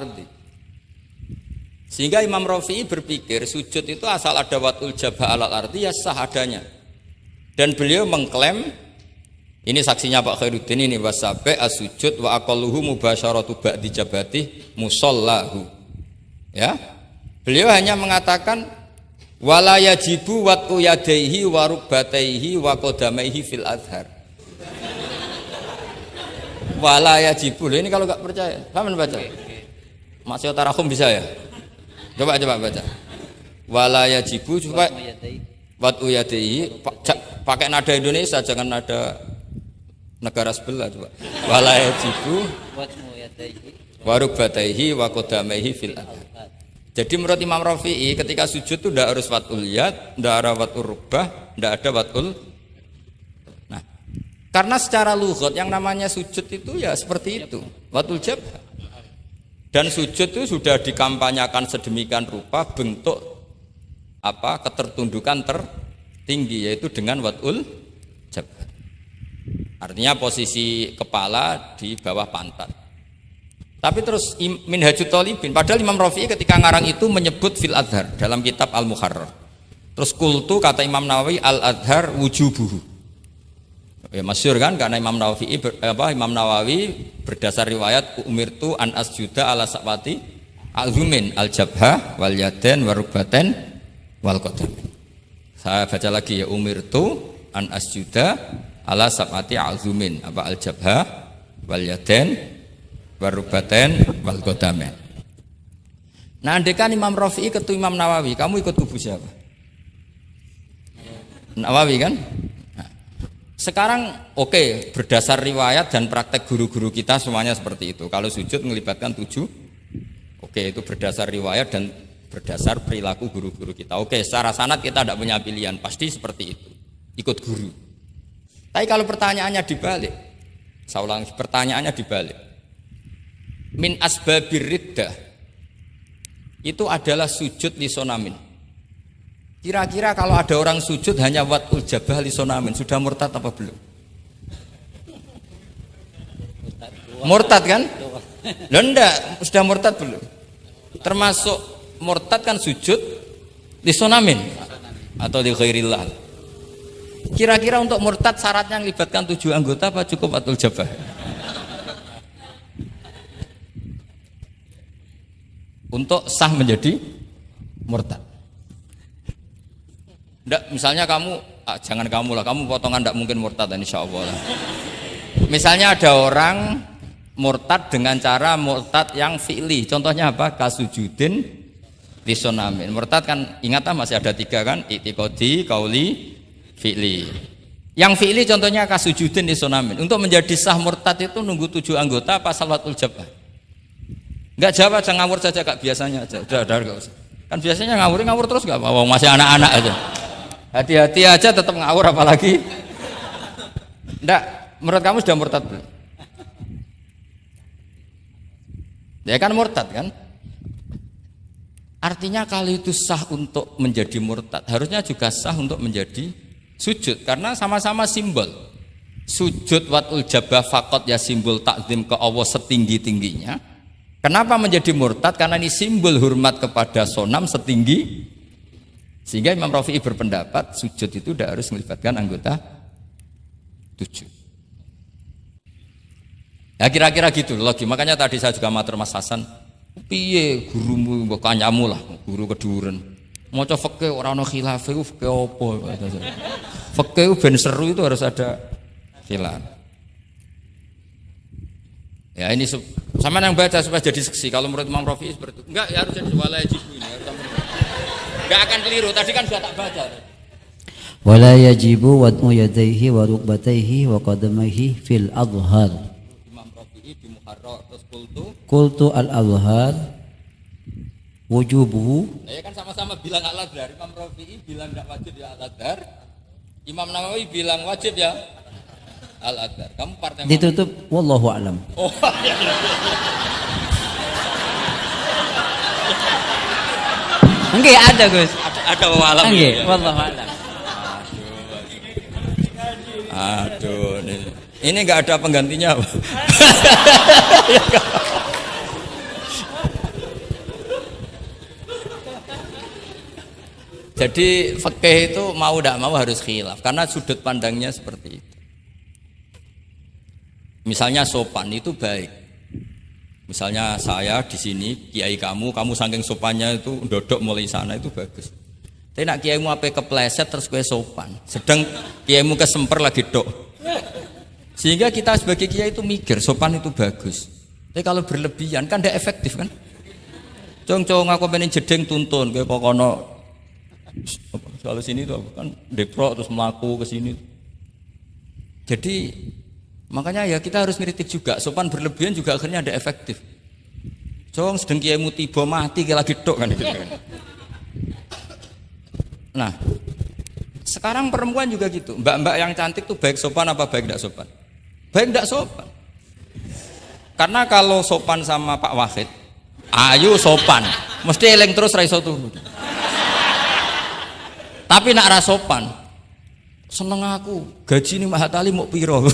ardi. Sehingga Imam Rafi'i berpikir sujud itu asal ada watul jabha alal ardi ya sah adanya. Dan beliau mengklaim, ini saksinya Pak Khairuddin ini, wasabe as-sujud wa aqalluhu mubasyaratu ba'di jabati musallahu. Ya. Beliau hanya mengatakan wala yajibu wat'u yadaihi wa rukbataihi wa qadamaihi fil azhar. Wala yajibu. Ini kalau enggak percaya, sampean baca. Masih tarahum bisa ya? Coba baca. Wala yajibu coba wat'u yadaihi pakai nada Indonesia, jangan nada negara sebelah coba. Wala yajibu wa rukbataihi wa qadamaihi fil azhar. Jadi menurut Imam Rafi'i ketika sujud itu tidak harus watul yad, tidak ada watul rukbah, tidak ada watul. Nah, karena secara lughat yang namanya sujud itu ya seperti itu, watul jabha. Dan sujud itu sudah dikampanyakan sedemikian rupa bentuk ketertundukan tertinggi, yaitu dengan watul jabha. Artinya posisi kepala di bawah pantat. Tapi terus Minhajut Thalibin, padahal Imam Rafi'i ketika ngarang itu menyebut fil adhar dalam kitab Al-Muharrar. Terus kultu kata Imam Nawawi al-adhar wujubuhu. Ya masyhur kan, karena Imam Nawawi berdasar riwayat umirtu an asjuda ala sa'wati azumin al-jabha wal yaden warukbaten wal qadam. Saya baca lagi ya, umirtu an asjuda ala sa'wati azumin al-jabha wal yaden warubaten wal qadamain. Nah, andekan Imam Rafi'i ketemu Imam Nawawi, kamu ikut kubu siapa? Nawawi kan? Nah, sekarang oke, berdasar riwayat dan praktek guru-guru kita semuanya seperti itu. Kalau sujud melibatkan 7, oke, itu berdasar riwayat dan berdasar perilaku guru-guru kita. Oke, secara sanad kita tidak punya pilihan, pasti seperti itu. Ikut guru. Tapi kalau pertanyaannya dibalik, saya ulang, pertanyaannya dibalik. Min asbabir riddah itu adalah sujud lisonamin. Kira-kira kalau ada orang sujud hanya watul jabah lisonamin, sudah murtad apa belum? Murtad kan? Loh enggak, sudah murtad belum? Termasuk murtad kan sujud lisonamin atau li ghairillah. Kira-kira untuk murtad syaratnya melibatkan 7 anggota apa cukup watul jabah? Untuk sah menjadi murtad. Nggak, misalnya kamu, jangan kamu lah, kamu potongan tidak mungkin murtad insya Allah lah. Misalnya ada orang murtad dengan cara murtad yang fi'li, contohnya apa? Kasujudin lisonamin. Murtad kan, ingat masih ada 3 kan? I'tiqadi, qauli, fi'li. Yang fi'li contohnya kasujudin lisonamin. Untuk menjadi sah murtad itu nunggu 7 anggota apa salawatul jabah? Enggak jawab, jangan ngawur saja kak, biasanya aja. Udah enggak usah. Kan biasanya ngawur terus enggak apa-apa, masih anak-anak aja. Hati-hati aja tetap ngawur apalagi. Enggak, menurut kamu sudah murtad belum? Ya kan murtad kan? Artinya kalau itu sah untuk menjadi murtad, harusnya juga sah untuk menjadi sujud karena sama-sama simbol. Sujud watul jabah faqat ya simbol takzim ke Allah setinggi-tingginya. Kenapa menjadi murtad? Karena ini simbol hormat kepada sonam setinggi. Sehingga Imam Rafi'i berpendapat sujud itu tidak harus melibatkan anggota 7. Ya kira-kira gitu lagi. Makanya tadi saya juga matur Mas Hasan, piye gurumu mbok kancamu lah, guru keduren. Maca fikih ora ana khilaf iku fikih apa? Fikih ben seru itu harus ada khilaf. Ya ini sama yang baca supaya jadi seksi. Kalau menurut Imam Rafi'i seperti itu. Enggak, ya harus jadi wala yajibu ini. Enggak akan keliru. Tadi kan sudah tak baca. Wala yajibu wad'u yadayhi wa rukbatayhi wa qadamaihi fil adhar. Imam Rafi'i di Muharrar terus qultu al-adhar wujubuhu. Ya kan sama-sama bilang al-adhar. Imam Rafi'i bilang enggak wajib ya al-adhar. Imam Nawawi bilang wajib ya al-adhar. Kamu partai mana? Ditutup wallahu a'lam. Oh iya. Enggak ada Gus. Ada walam. Enggak, wallahu a'lam. Aduh, ini enggak ada penggantinya. Jadi fikih itu mau tidak mau harus khilaf karena sudut pandangnya seperti itu. Misalnya sopan itu baik. Misalnya saya di sini, kiai kamu saking sopannya itu dodok mulai sana itu bagus. Tapi nak kiaimu apa kepleset terus kue sopan. Sedang kiaimu kesemper lagi dok. Sehingga kita sebagai kiai itu mikir sopan itu bagus. Tapi kalau berlebihan kan tidak efektif kan. Cong aku pengen jedeng tuntun kayak pokono. Kalau sini tuh kan deprok terus melaku ke sini. Jadi makanya ya kita harus ngeritik juga. Sopan berlebihan juga akhirnya ada efektif. Cong sedang kiaimu tiba mati kayak lagi dok kan. Nah, sekarang perempuan juga gitu. Mbak-mbak yang cantik tuh baik sopan apa baik tidak sopan? Baik tidak sopan. Karena kalau sopan sama Pak Wahid, ayu sopan, mesti eling terus ra iso turu. Tapi nak ra sopan, seneng aku, gaji ini Mahatali mau piro.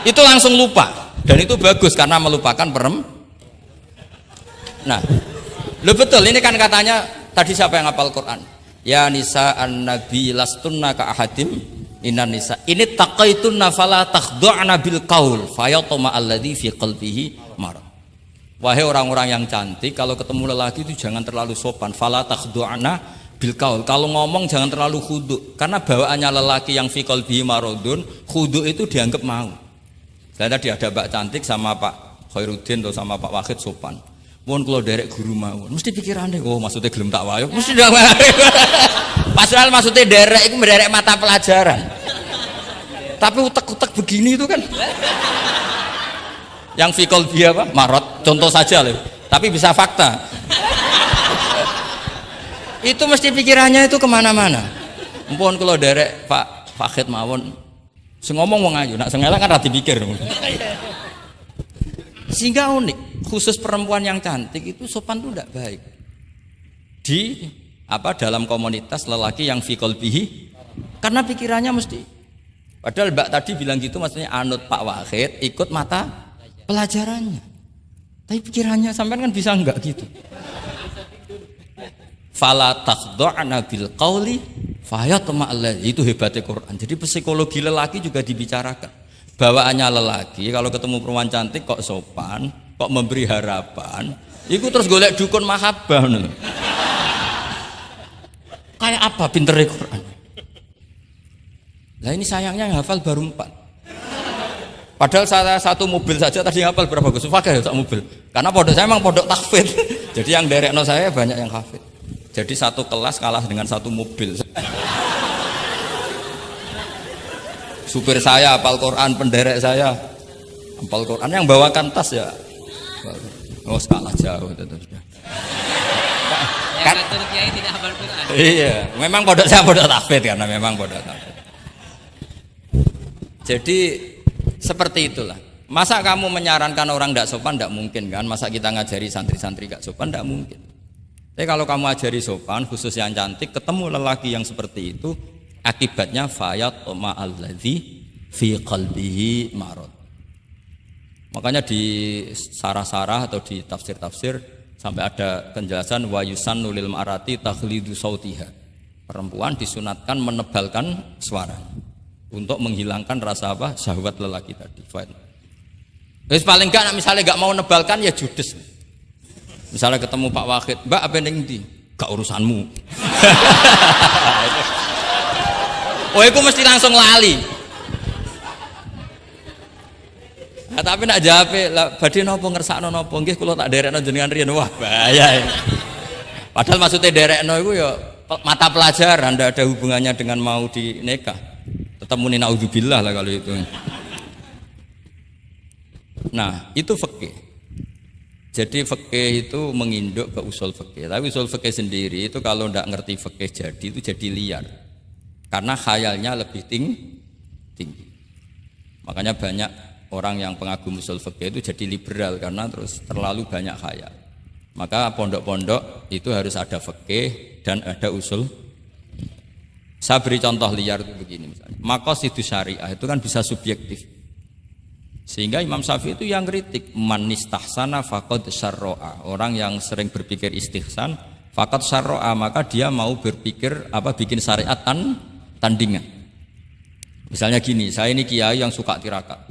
Itu langsung lupa. Dan itu bagus karena melupakan Nah, lo betul ini kan katanya tadi siapa yang hafal Quran? Ya nisa an-nabi lastunna ka ahadim inan nisa. Ini taqaitunna fala takhdu'na bil qaul fayatma alladzi fi qalbihi marad. Wahai orang-orang yang cantik, kalau ketemu lelaki itu jangan terlalu sopan. Fala takhdu'na bil qaul. Kalau ngomong jangan terlalu khudu karena bawaannya lelaki yang fi qalbihi maradun, khudu itu dianggap mau. Saya tadi ada Mbak cantik sama Pak Khairuddin atau sama Pak Wahid sopan. Mohon kalau derek guru mawon, mesti pikirannya, oh maksudnya gelem tak wayo, mesti dah padahal maksudnya derek itu menderek mata pelajaran. Tapi utek-utek begini itu kan, yang fikol dia apa? Marot, contoh saja loh. Tapi bisa fakta. Itu mesti pikirannya itu kemana-mana. Mohon kalau derek Pak Fakid mawon, ngomong mau ngayu, nak sengaja kan rati pikir. Sehingga unik, khusus perempuan yang cantik itu sopan itu tidak baik di dalam komunitas lelaki yang fi qalbihi, karena pikirannya mesti. Padahal Mbak tadi bilang gitu maksudnya anut Pak Wahid, ikut mata pelajarannya. Tapi pikirannya sampean kan bisa enggak gitu. Fala takhdu'na bil qauli fayatma alladzi, itu hebatnya Quran. Jadi psikologi lelaki juga dibicarakan. Bawaannya lelaki kalau ketemu perempuan cantik kok sopan, kok memberi harapan, itu terus golek dukun mahabbah. Kayak apa pinternya Quran? Lah ini sayangnya yang hafal baru 4. Padahal saya satu mobil saja tadi hafal berapa Gus? Fakih satu mobil. Karena pondok saya memang pondok tahfidz. Jadi yang derekno saya banyak yang hafid. Jadi satu kelas kalah dengan satu mobil. Supir saya hafal Quran, penderek saya hafal Quran, yang bawakan tas ya oh kalah jauh itu sudah. Kan kiai tidak hafal Quran. Iya, memang pondok saya pondok tahfidz karena memang pondok tahfidz. Jadi seperti itulah. Masa kamu menyarankan orang tidak sopan? Tidak mungkin kan. Masa kita ngajari santri-santri tidak sopan? Tidak mungkin. Tapi kalau kamu ajari sopan, khusus yang cantik, ketemu lelaki yang seperti itu, akibatnya fayat ma'alladzi fi qalbihi marad. Makanya di sarah-sarah atau di tafsir-tafsir sampai ada penjelasan wa yusannu lil marati takhlidu sautiha. Perempuan disunatkan menebalkan suara untuk menghilangkan rasa apa? Syahwat lelaki tadi. Terus paling enggak misalnya enggak mau nebalkan ya judes. Misalnya ketemu Pak Wahid, "Mbak apa ning ndi?" "Gak urusanmu." Oh, itu mesti langsung lali. Nah, tapi nak jawab, badhe napa ngersakno napa? Nggih kula tak derekno jenengan riyen. Wah, bahaya. Padahal maksudnya derekno iku ya mata pelajaran, ndak ada hubungannya dengan mau dinikah. Tetap muni naudzubillah lah kalau itu. Nah, itu fikih. Jadi fikih itu menginduk ke usul fikih. Tapi usul fikih sendiri itu kalau ndak ngerti fikih jadi itu jadi liar. Karena khayalnya lebih tinggi. Makanya banyak orang yang pengagum usul fikih itu jadi liberal karena terus terlalu banyak khayal. Maka pondok-pondok itu harus ada fikih dan ada usul. Saya beri contoh liar itu begini misalnya. Maqasidus syariah itu kan bisa subjektif. Sehingga Imam Syafi'i itu yang kritik man istahsana faqad syarra'a. Orang yang sering berpikir istihsan Fakat syar'a, maka dia mau berpikir bikin syariat tandingan. Misalnya gini, saya ini kiai yang suka tirakat.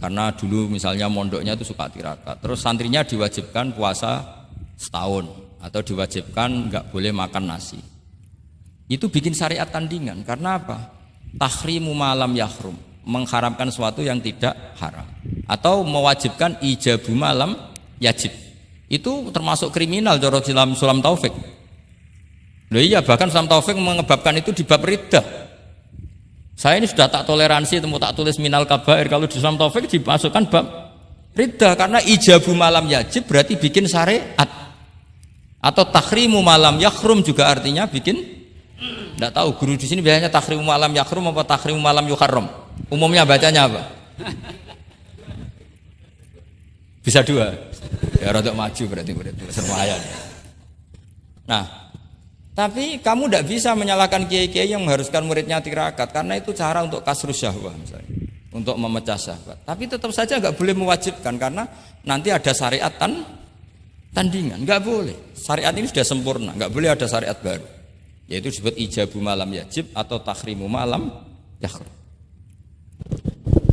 Karena dulu misalnya mondoknya itu suka tirakat. Terus santrinya diwajibkan puasa setahun atau diwajibkan nggak boleh makan nasi. Itu bikin syariat tandingan. Karena apa? Tahrimu malam yahrum, mengharamkan sesuatu yang tidak haram. Atau mewajibkan ijabu malam yajib. Itu termasuk kriminal cara Sulam Taufik. Loh iya, bahkan Sulam Taufik mengebabkan itu di bab riddah. Saya ini sudah tak toleransi, temu tak tulis minal kabair, kalau di Sulam Taufik dimasukkan bab riddah karena ijabu malam yajib berarti bikin syariat. Atau tahrimu malam yakhrum juga artinya bikin, tidak tahu guru di sini biasanya tahrimu malam yakhrum apa tahrimu malam yuharram. Umumnya bacanya apa? Bisa dua. Ya rodok maju berarti semuanya. Nah, tapi kamu tidak bisa menyalahkan kiai-kiai yang mengharuskan muridnya tirakat karena itu cara untuk kasrus syahwah misalnya, untuk memecah syahwat. Tapi tetap saja nggak boleh mewajibkan karena nanti ada syariat tandingan, nggak boleh. Syariat ini sudah sempurna, nggak boleh ada syariat baru. Yaitu disebut ijabu malam yajib atau tahrimu malam yakhrum.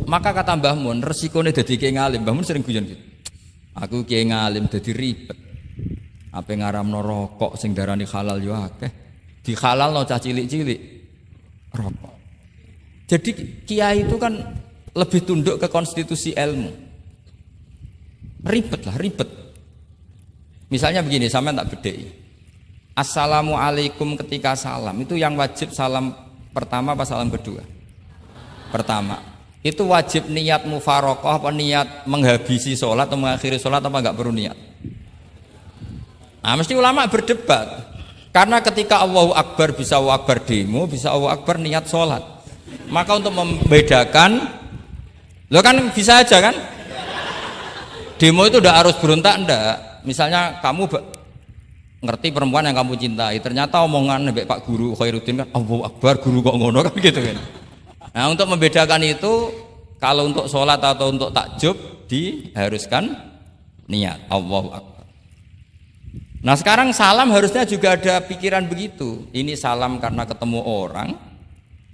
Maka kata Mbah Mun, resikonya jadi kiai ngalim. Mbah Mun sering guyon gitu. Aku kiai ngalim jadi ribet. Apa ngaramno rokok sing darani halal yo akeh. Dihalalno cah cilik-cilik rokok. Jadi kiai itu kan lebih tunduk ke konstitusi ilmu. Ribet. Misalnya begini, sampean tak bedheki. Assalamualaikum ketika salam itu yang wajib salam pertama apa salam kedua? Pertama. Itu wajib niat mufaroqah apa niat menghabisi sholat atau mengakhiri sholat apa enggak perlu niat? Nah, mesti ulama berdebat. Karena ketika Allahu Akbar bisa Allahu Akbar demo, bisa Allahu Akbar niat sholat. Maka untuk membedakan, lo kan bisa aja kan? Demo itu udah harus berontak enggak? Misalnya kamu ngerti perempuan yang kamu cintai, ternyata omongan mbek Pak Guru Khairuddin kan Allahu Akbar, guru kok ngono kan gitu kan. Nah, untuk membedakan itu kalau untuk sholat atau untuk takjub diharuskan niat Allahu Akbar. Nah sekarang salam harusnya juga ada pikiran begitu. Ini salam karena ketemu orang,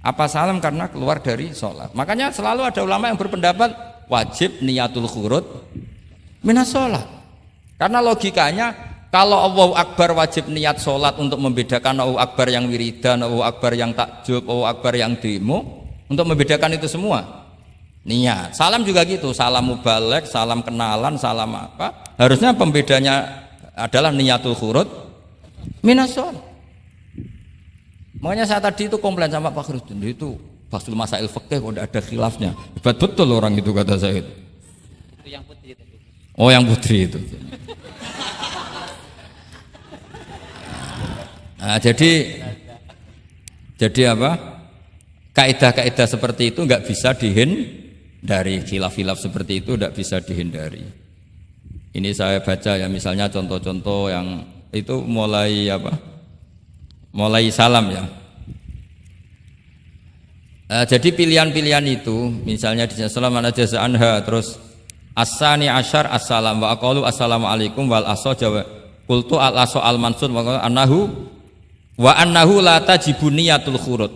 apa salam karena keluar dari sholat. Makanya selalu ada ulama yang berpendapat wajib niatul khurud minas sholat. Karena logikanya kalau Allahu Akbar wajib niat sholat untuk membedakan Allahu Akbar yang wiridan, Allahu Akbar yang takjub, Allahu Akbar yang demo, untuk membedakan itu semua niat. Salam juga gitu, salam mubalek, salam kenalan, salam apa, harusnya pembedanya adalah niatul khurud minas sholat. Makanya saya tadi itu komplain sama Pak Khairuddin, itu Basul Masail Fikih kok tidak ada khilafnya. Hebat betul orang itu kata saya. Itu yang putri itu. Oh yang putri itu. Nah, jadi apa? Kaidah-kaidah seperti itu nggak bisa dihindari, khilaf-khilaf seperti itu nggak bisa dihindari. Ini saya baca ya, misalnya contoh-contoh yang itu mulai apa? Mulai salam ya. Jadi pilihan-pilihan itu, misalnya di salam ana jaza anha, terus asani asyar assalam wa aqalu assalamualaikum wal aso jawa qultu al aso al mansur wa annahu la tajibu niyatul khurud.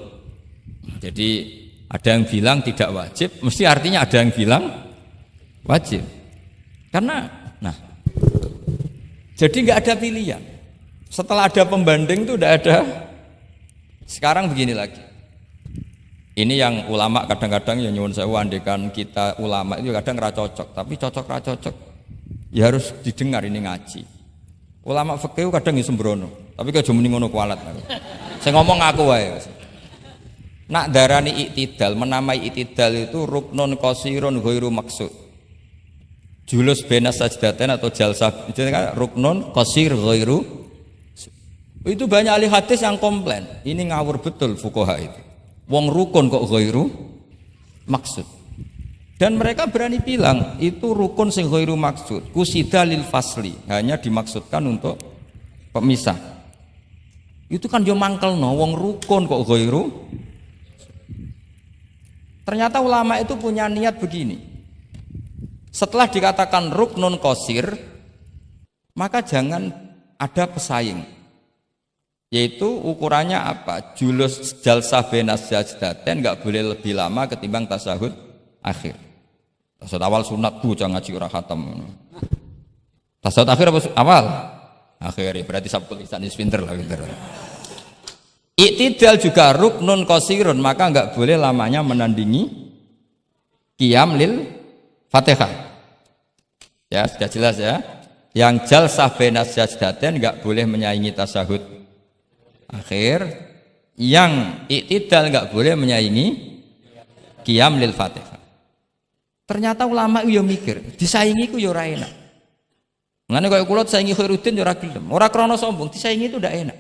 Jadi ada yang bilang tidak wajib, mesti artinya ada yang bilang wajib. Karena jadi nggak ada pilihan. Setelah ada pembanding itu udah ada. Sekarang begini lagi. Ini yang ulama kadang-kadang ya nyuwun sewu andekan kita ulama itu kadang ra cocok, tapi cocok ra cocok ya harus didengar ini ngaji. Ulama fikih kadang ya sembrono, tapi kok aja muni ngono kualat. Saya ngomong aku wae. Nak darani iktidal, menamai iktidal itu ruknun qasirun ghairu maksud. Julus benas sajdatain atau jalsah itu kan ruknun qasir ghairu. Itu banyak ahli hadis yang komplain. Ini ngawur betul fuqaha itu. Wong rukun kok ghairu maksud. Dan mereka berani bilang itu rukun sing ghairu maksud. Kusida lil fasli, hanya dimaksudkan untuk pemisah. Itu kan yo mangkelno wong rukun kok ghairu. Ternyata ulama itu punya niat begini. Setelah dikatakan ruknun qasir, maka jangan ada pesaing. Yaitu ukurannya apa? Julus jalsah benas sajdaten enggak boleh lebih lama ketimbang tasyahud akhir. Tasyahud awal sunat jangan ngaji ora khatam. Tasyahud akhir apa awal? Akhir, berarti sabtu lisan pinter lah pinter. Iktidal juga ruknun qasirun, maka enggak boleh lamanya menandingi qiyam lil Fatihah. Ya, sudah jelas ya. Yang jalsah benas sajdaten enggak boleh menyaingi tasyahud akhir. Yang iktidal enggak boleh menyaingi qiyam lil Fatihah. Ternyata ulama itu ya mikir, disaingi ku ya ora enak. Ngene kaya kula disaingi Khairuddin ya ora gelem. Ora krana sombong, disaingi itu ndak enak.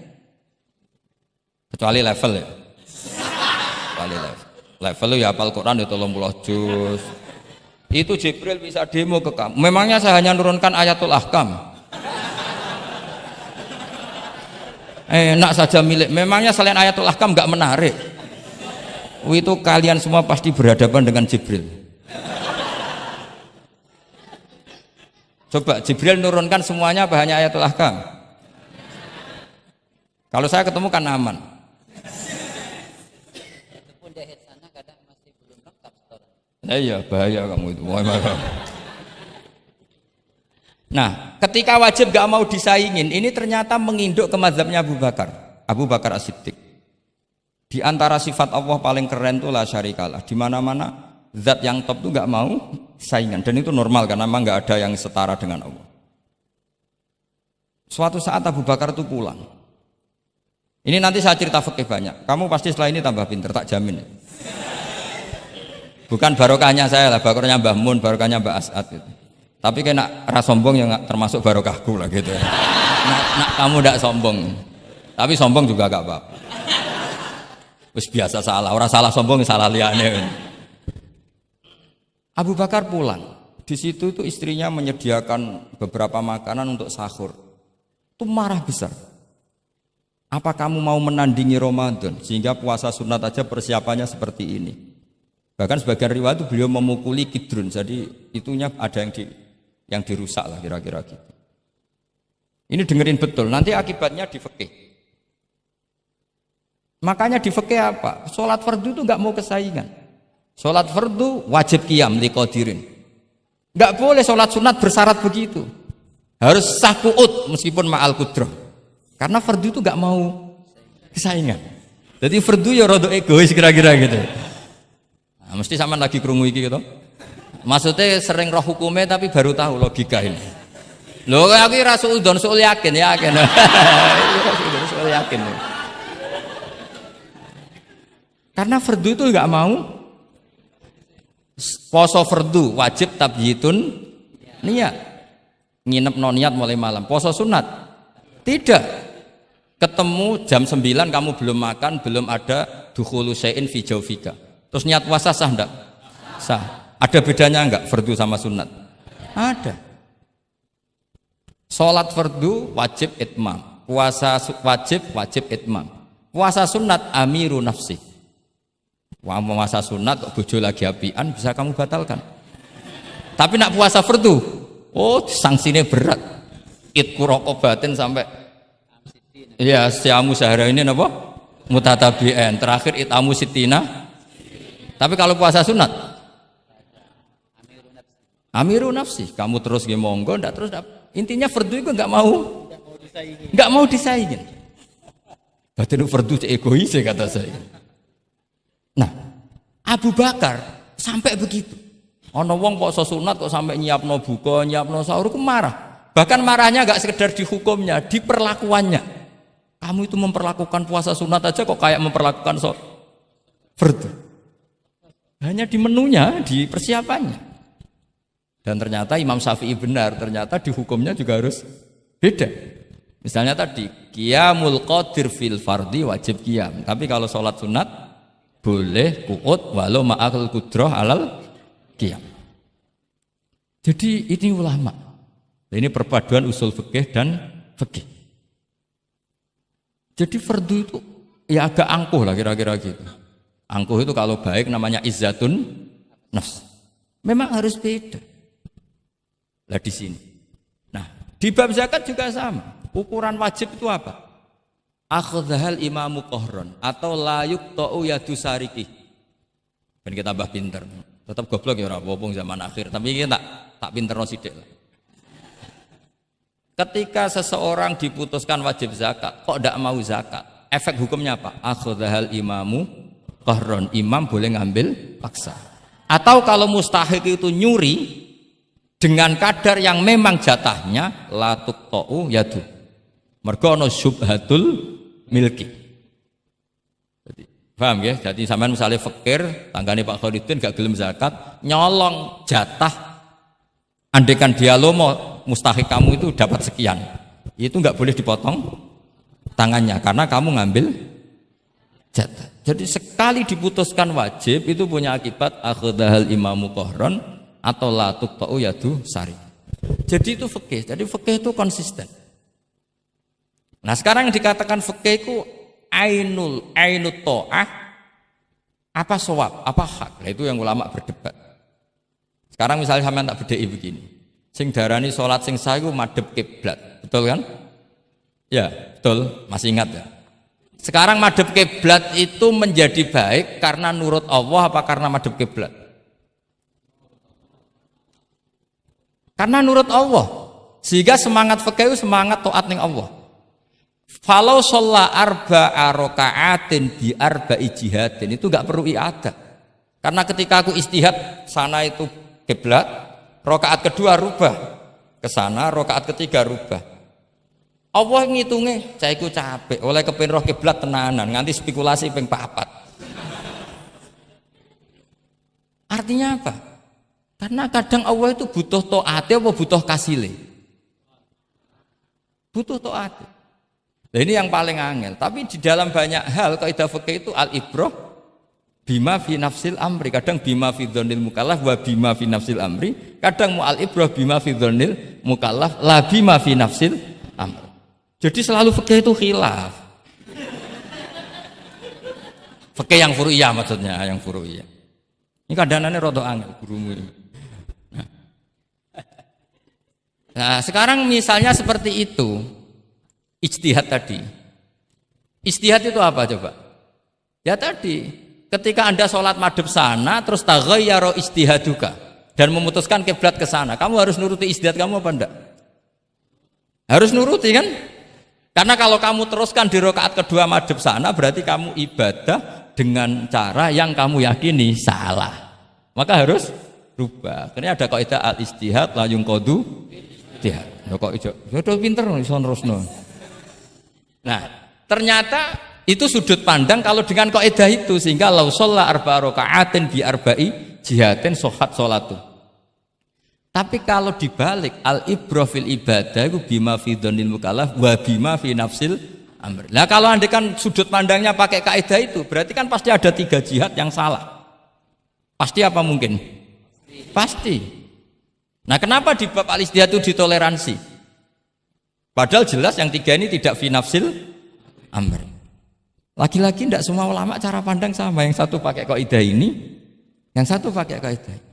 Kecuali level ya. Kecuali level. Level ya hafal Quran ya 30 juz. Itu Jibril bisa demo ke kamu. Memangnya saya hanya nurunkan ayatul ahkam. Enak saja milik. Memangnya selain ayatul ahkam enggak menarik. Itu kalian semua pasti berhadapan dengan Jibril. Coba Jibril nurunkan semuanya apa hanya ayatul ahkam? Kalau saya ketemu kan aman. Iya bahaya kamu itu. Nah, ketika wajib gak mau disaingin, ini ternyata menginduk ke mazhabnya Abu Bakar. Abu Bakar As-Siddiq. Di antara sifat Allah paling keren itu la syarikalah. Di mana-mana zat yang top itu gak mau saingan, dan itu normal karena memang nggak ada yang setara dengan Allah. Suatu saat Abu Bakar itu pulang. Ini nanti saya cerita fikih banyak. Kamu pasti setelah ini tambah pinter, tak jamin. Bukan barokahnya saya lah, barokahnya Mbah Mun, barokahnya Mbah As'ad gitu. Tapi kena ras sombong yang termasuk barokahku lah gitu. Nak kamu tidak sombong, tapi sombong juga gak apa-apa. Wis biasa salah, orang salah sombong salah liane. Abu Bakar pulang, di situ itu istrinya menyediakan beberapa makanan untuk sahur. Itu marah besar. Apa kamu mau menandingi Ramadan sehingga puasa sunat aja persiapannya seperti ini? Bahkan sebagian riwayat itu beliau memukuli kidrun, jadi itunya ada yang dirusak lah kira-kira gitu. Ini dengerin betul, nanti akibatnya di fikih. Makanya di fikih apa? Sholat fardu itu nggak mau kesaingan. Sholat fardu wajib qiyam liqadirin. Enggak boleh sholat sunat bersyarat begitu. Harus sah qu'ud meskipun ma'al qudrah. Karena fardu itu enggak mau kesaingan. Jadi fardu ya rada egois kira-kira gitu. Nah, mesti sama lagi krungu iki gitu. Maksudnya sering roh hukumnya tapi baru tahu logika ini. Loh aku ra suudzon soal yakin. Soal yakin. Karena fardu itu enggak mau. Poso fardu wajib tabyitun niat, nginep non niat mulai malam. Poso sunat tidak, ketemu jam 9 kamu belum makan, belum ada dukhulu syai'in fi jawfika, terus niat puasa sah enggak? Sah. Ada bedanya enggak fardu sama sunat? Ada. Sholat fardu wajib itmam, puasa wajib itmam, puasa sunat amiru nafsi. Wah, puasa sunat kok bojo lagi apian bisa kamu batalkan. Tapi nak puasa fardu, oh sanksinya berat. Itku rokobatin sampai ya siamu sehari ini apa? Mutatabi'an. Terakhir itamu sitina. Tapi kalau puasa sunat amiru nafsi, kamu terus nggih monggo, ndak terus intinya fardu itu enggak mau disaingin. Batin fardu egois kata saya. Nah, Abu Bakar sampai begitu. Ono wong poso sunat kok sampai nyiapno buka, nyiapno sahur, ku marah. Bahkan marahnya enggak sekedar di hukumnya, di perlakuannya. Kamu itu memperlakukan puasa sunat aja kok kayak memperlakukan fardu. Hanya di menunya, di persiapannya. Dan ternyata Imam Syafi'i benar, ternyata di hukumnya juga harus beda. Misalnya tadi, qiyamul qadir fil fardi wajib qiyam. Tapi kalau sholat sunat boleh qu'ud walau ma'al qudrah alal qiyam. Jadi ini ulama. Ini perpaduan usul fikih dan fikih. Jadi fardu itu ya agak angkuh lah kira-kira gitu. Angkuh itu kalau baik namanya izzatun nafs. Memang harus beda. Lah di sini. Nah, di bab zakat juga sama. Ukuran wajib itu apa? Akhdhal imamu qahron atau la yuqta'u yadu sariki. Ben kita tambah pinter. Tetap goblok ya ora apa-apa zaman akhir, tapi iki tak pinterno sithik lah. Ketika seseorang diputuskan wajib zakat, kok tidak mau zakat? Efek hukumnya apa? Akhdhal imamu qahron, imam boleh ngambil paksa. Atau kalau mustahik itu nyuri dengan kadar yang memang jatahnya la tuqta'u yadu. Mergo ana syubhatul milki. Jadi, paham ya? Jadi sampean misalnya fakir, tanggane Pak Khalidin gak gelem zakat, nyolong jatah. Andaikan dia lomo, mustahik kamu itu dapat sekian. Itu enggak boleh dipotong tangannya karena kamu ngambil jatah. Jadi sekali diputuskan wajib itu punya akibat akhdhal imamu qahron atau la tuqta'u yadu sari. Jadi itu fikih. Jadi fikih itu konsisten. Nah sekarang yang dikatakan fikih itu ainut ta'ah apa shawab, apa hak. Nah, itu yang ulama berdebat. Sekarang misalnya sampean tak bedheki begini. Sing darani salat sing sah iku madhep kiblat. Betul kan? Ya, betul. Masih ingat ya? Sekarang madhep kiblat itu menjadi baik karena nurut Allah apa karena madhep kiblat? Karena nurut Allah. Sehingga semangat fikih itu semangat taat ning Allah. Falau sholla arba'a raka'atin bi arba'i jihadin itu enggak perlu i'adah. Karena ketika aku istihad sana itu kiblat, rakaat kedua rubah ke sana, rakaat ketiga rubah. Allah ngitunge, saya iku capek oleh kepen roh kiblat tenanan nganti spekulasi ping 4. Artinya apa? Karena kadang Allah itu butuh taate apa butuh kasile? Butuh taate. Nah ini yang paling angel. Tapi di dalam banyak hal kaidah fikih itu al-ibrah bima fi nafsil amri. Kadang bima fi dzannil mukallaf wa bima fi nafsil amri. Kadang mu al-ibrah bima fi dzannil mukallaf la bima fi nafsil amri. Jadi selalu fikih itu khilaf. Fikih yang furu'iyah maksudnya, yang furu'iyah. Ini kadang-kadang rada angel gurumu ini. Nah, sekarang misalnya seperti itu. Ijtihad tadi. Ijtihad itu apa coba? Ya tadi, ketika Anda sholat madhep sana terus taghayyara ijtihaduka dan memutuskan kiblat ke sana, kamu harus nuruti ijtihad kamu apa enggak? Harus nuruti kan? Karena kalau kamu teruskan di rakaat kedua madhep sana berarti kamu ibadah dengan cara yang kamu yakini salah. Maka harus rubah. Karena ada kaidah al-ijtihad la yunqadu ijtihad. Kok ijo? Ya pinter iso nerusno. Nah, ternyata itu sudut pandang kalau dengan kaidah itu sehingga lau sholla arba'a raka'atin bi arba'i jihadin shohat sholatu. Tapi kalau dibalik al-ibrah fil ibadah itu bima fi dzannil mukallaf wa bima fi nafsil amr. Nah, kalau andekan sudut pandangnya pakai kaidah itu berarti kan pasti ada 3 jihad yang salah. Pasti apa mungkin? Pasti. Nah, kenapa di bab al-ijtihad itu ditoleransi? Padahal jelas yang 3 ini tidak fi nafsil amr. Lagi-lagi tidak semua ulama cara pandang sama. Yang satu pakai kaidah ini, yang satu pakai kaidah.